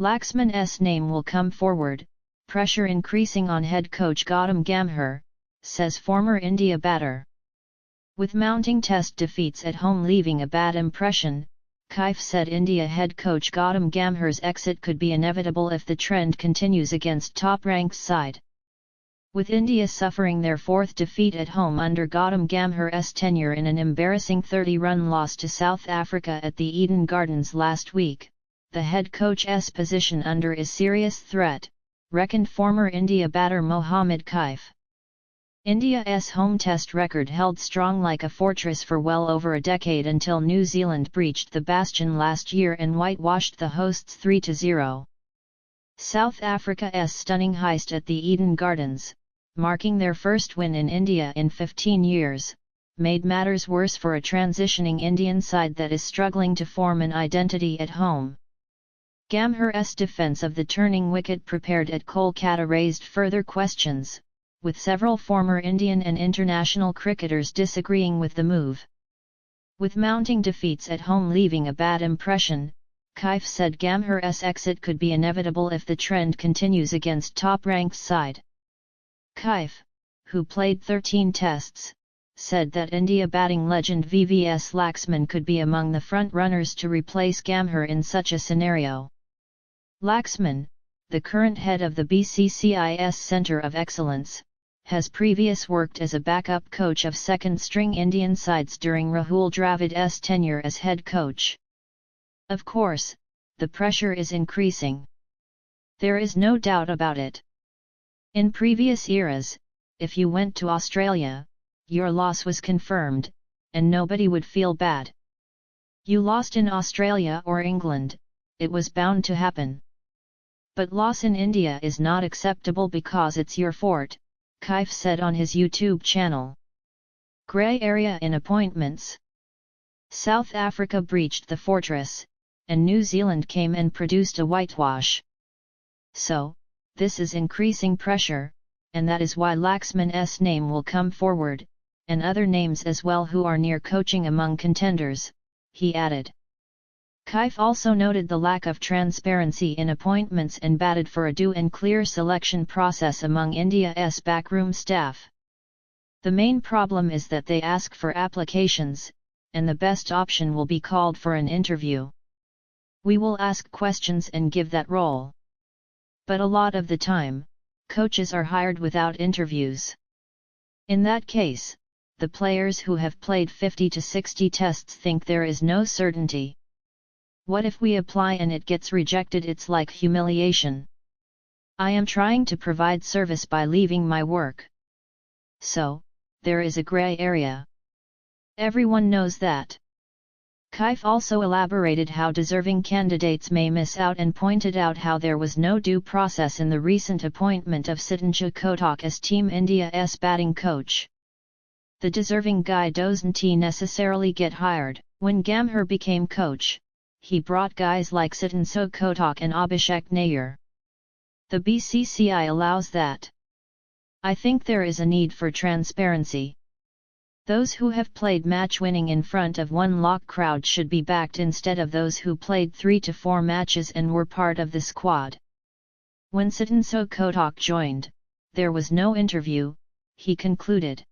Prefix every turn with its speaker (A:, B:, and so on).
A: Laxman's name will come forward, pressure increasing on head coach Gautam Gambhir, says former India batter. With mounting test defeats at home leaving a bad impression, Kaif said India head coach Gautam Gambhir's exit could be inevitable if the trend continues against top-ranked side. With India suffering their fourth defeat at home under Gautam Gambhir's tenure in an embarrassing 30-run loss to South Africa at the Eden Gardens last week, the head coach's position under is serious threat, reckoned former India batter Mohammed Kaif. India's home test record held strong like a fortress for well over a decade until New Zealand breached the bastion last year and whitewashed the hosts 3-0. South Africa's stunning heist at the Eden Gardens, marking their first win in India in 15 years, made matters worse for a transitioning Indian side that is struggling to form an identity at home. Gambhir's defence of the turning wicket prepared at Kolkata raised further questions, with several former Indian and international cricketers disagreeing with the move. With mounting defeats at home leaving a bad impression, Kaif said Gambhir's exit could be inevitable if the trend continues against top-ranked side. Kaif, who played 13 tests, said that India batting legend VVS Laxman could be among the front-runners to replace Gambhir in such a scenario. Laxman, the current head of the BCCI's Centre of Excellence, has previously worked as a backup coach of second-string Indian sides during Rahul Dravid's tenure as head coach. Of course, the pressure is increasing. There is no doubt about it. In previous eras, if you went to Australia, your loss was confirmed, and nobody would feel bad. You lost in Australia or England, it was bound to happen. But loss in India is not acceptable because it's your fort, Kaif said on his YouTube channel. Grey area in appointments. South Africa breached the fortress, and New Zealand came and produced a whitewash. So, this is increasing pressure, and that is why Laxman's name will come forward, and other names as well who are near coaching among contenders, he added. Kaif also noted the lack of transparency in appointments and batted for a due and clear selection process among India's backroom staff. The main problem is that they ask for applications, and the best option will be called for an interview. We will ask questions and give that role. But a lot of the time, coaches are hired without interviews. In that case, the players who have played 50 to 60 tests think there is no certainty. What if we apply and it gets rejected? It's like humiliation. I am trying to provide service by leaving my work. So, there is a grey area. Everyone knows that. Kaif also elaborated how deserving candidates may miss out and pointed out how there was no due process in the recent appointment of Sudhanshu Kotak as Team India's batting coach. The deserving guy doesn't necessarily get hired. When Gambhir became coach, he brought guys like Sudhanshu Kotak and Abhishek Nair. The BCCI allows that. I think there is a need for transparency. Those who have played match-winning in front of one lakh crowd should be backed instead of those who played 3 to 4 matches and were part of the squad. When Sudhanshu Kotak joined, there was no interview, he concluded.